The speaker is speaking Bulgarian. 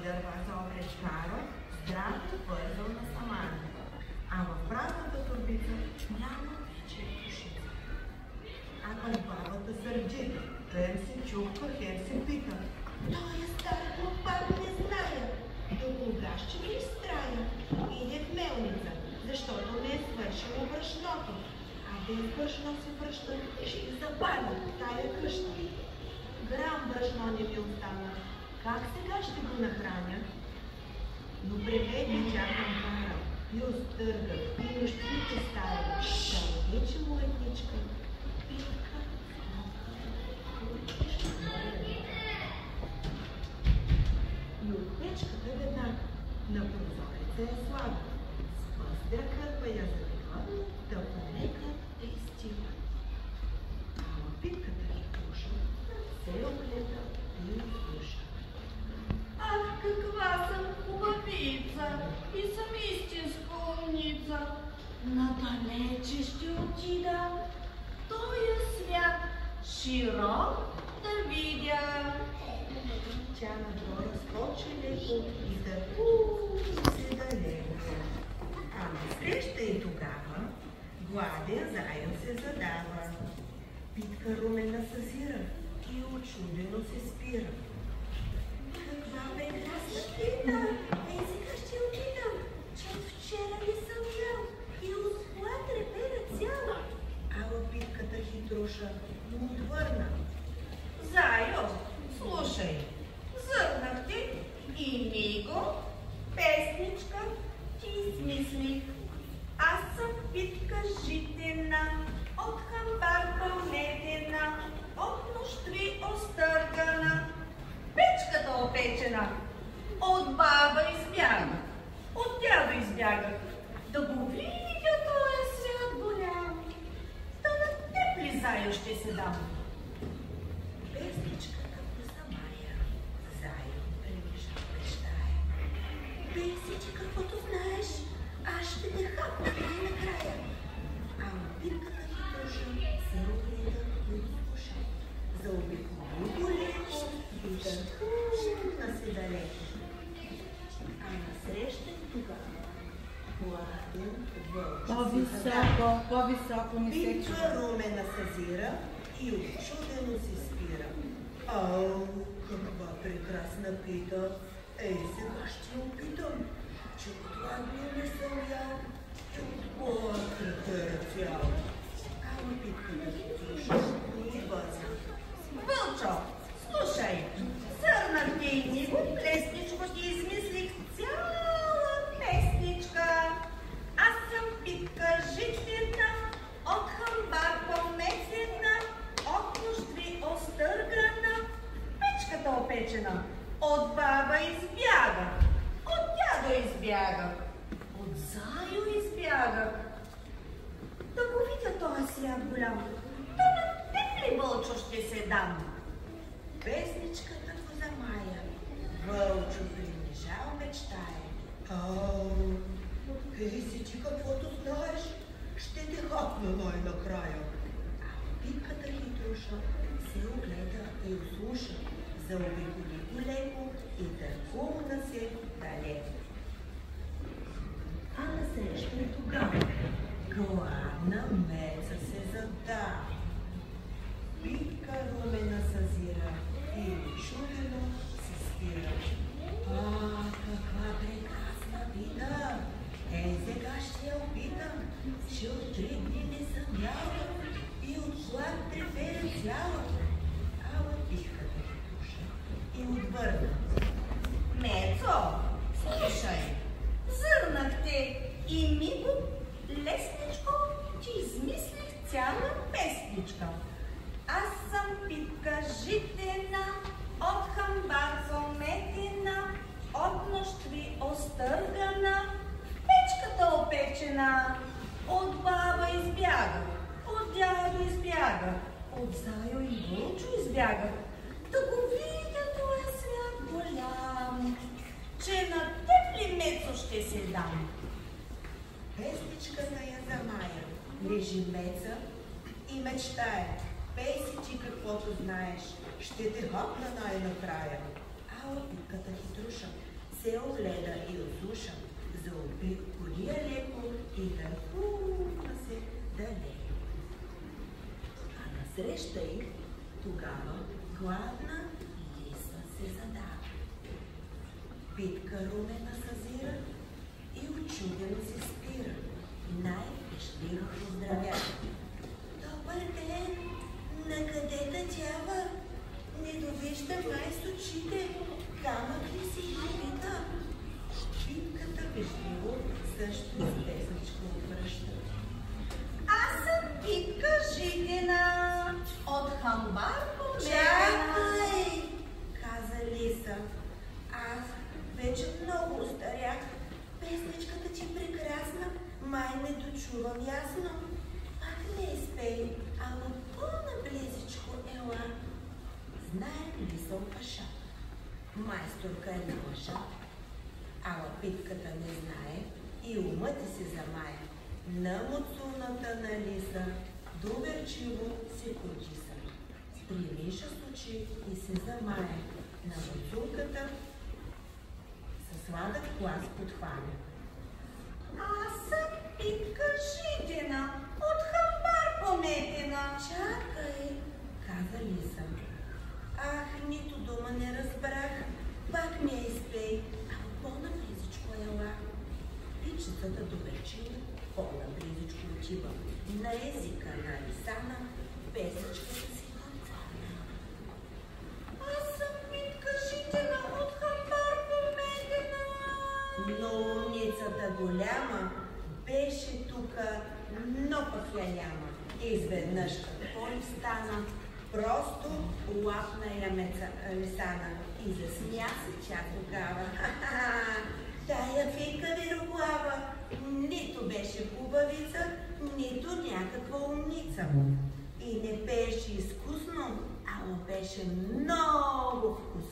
дърва за облечкара, здраво вързал на самана. А в празната турбица няма вече душица. А пък бабата сърдита, хем се чупка, хем се пита. Той е стар глупак, не зная, до кога ще ми изтрая. Иде в мелница, защото не е свършило брашното. А без брашно се връща, ще ги забавя тая къща. Грам брашно не ви остана. Как сега ще го нахраня? Но преведе тя към пара и остъргах, и нощите стая. Да вече моятничка, питка, и от печката веднага на прозореца я слага. С пъстра кърпа я завила, да полека е изтила. Ама питката хитруша се огледа и слуша. Ах, каква съм хубавица и съм истинска умница. Надалече ще отида, тоя свят широк да видя. Тя надолу скочи леко и да се даде. А насреща и тогава гладен заем се задава. Питка румена съзира и очудено се спира. Каква прекрасна пита! Ей, сега ще отидам, че от вчера не съм ял и от глад репера цяла. Ала питката хитруша му отвърна. Зайо, слушай, зърнах ти и Миго, песничка ти измислих. Аз съм питка житена, от хамбар пълнетена, от нощви остъргана. Печката опечена, от баба избягах, от дядо избягах, да го видя този свят голям. Да на теб ли, Зайо, ще се дам? Песничката го замая, Зайо прилежа мечтая. Пей си, каквото знаеш, аз ще те хапна най-накрая. Ама питката хитруша се огледа и слуша. Заобиколи го леко и търхна се далеко. А насреща и тогава гладен вълк По-високо ми се чува. Питка румена съзира и очудено се спира. Ау, каква прекрасна пита! Ей, сега ще опитам, че от гладния не съм ял и от глад репера цял. Ама питката хитруша и бърза. Вълчо, слушай, зърнах ти и Миго, плесничко ти измислих цяла песничка. Аз съм питка житена, от хамбар пълнетена, от нощви остъргана, печката опечена, от баба избягах, от дядо избягах, от Зайо избягах. Да го видя този свят голям, да на теб ли, Вълчо, ще се дам? Песничката го замая, Вълчо прилежал мечтая. Ау, ей си ти каквото знаеш, ще те хапна най-накрая. А питката хитруша се огледа и услуша, заобиколи го леко и търкулна се далеко. А насреща и тогава гладна меца се задава. Питка румена съзира и чудено се спира. А, каква прекрасна пита! Ей, сега ще я опитам, че от 3 дни не съм яла и от глад треперя цяла. Ала питката хитруша и отвърна. Мецо, слушай, зърнах те и Миго, лесничко ти измислих цяла песничка. Аз съм питка житена, от хамбар заметена, от нощви остъргана, печката опечена, от баба избягах, от дядо избягах, от Зайо и Вълчо избягах, да го видя този свят голям, че на теб ли, Мецо, ще се дам? Песничката я замая, лежи Меца и мечтая. Пей си ти каквото знаеш, ще те хапна най-накрая. Ала питката хитруша се огледа и ослуша, заобиколия леко и върхува се далеко. А насреща й тогава гладна лиса се задава. Питка румена съзира и очудено се спира. Най-пещливо поздравява. Добър ден! Накъде тътява? Не довиждам май с очите. Камък ли си пита? Питката пещливо също с песничка обръща. Аз съм Питка Житина, от Хамбар Померена. Чакай, каза лиса. Аз вече много остарях. Песничката ти прекрасна, май не дочувам ясно. Пак не изпей, ама по-наблизичко ела. Знаем ли съм паша? Майсторка е на лъжа. Ала Питката не знае и умът ти се замая. На муцуната на лиса доверчиво се почиса. Примиша с очи и се замая. На муцулката със сладък глас подхваля. Аз съм Питка Житина, от Хамбар Померена. Чакай, каза лиса. Ах, нито дума не разбрах. Пак ми я изпей, ама по-наблизичко ела. Пичетата доверчиво по-наблизичко отива. На езика на лисана песничката си отваря. Аз съм Питка Житина, от Хамбар Померена. Но умницата голяма беше тука, но пък я няма. Изведнъж какво ли стана? Просто лапна я лисана и засмя се тя тогава. Тая фика вироглава нито беше хубавица, нито някаква умница. И не пееше изкусно, ама беше много вкусно.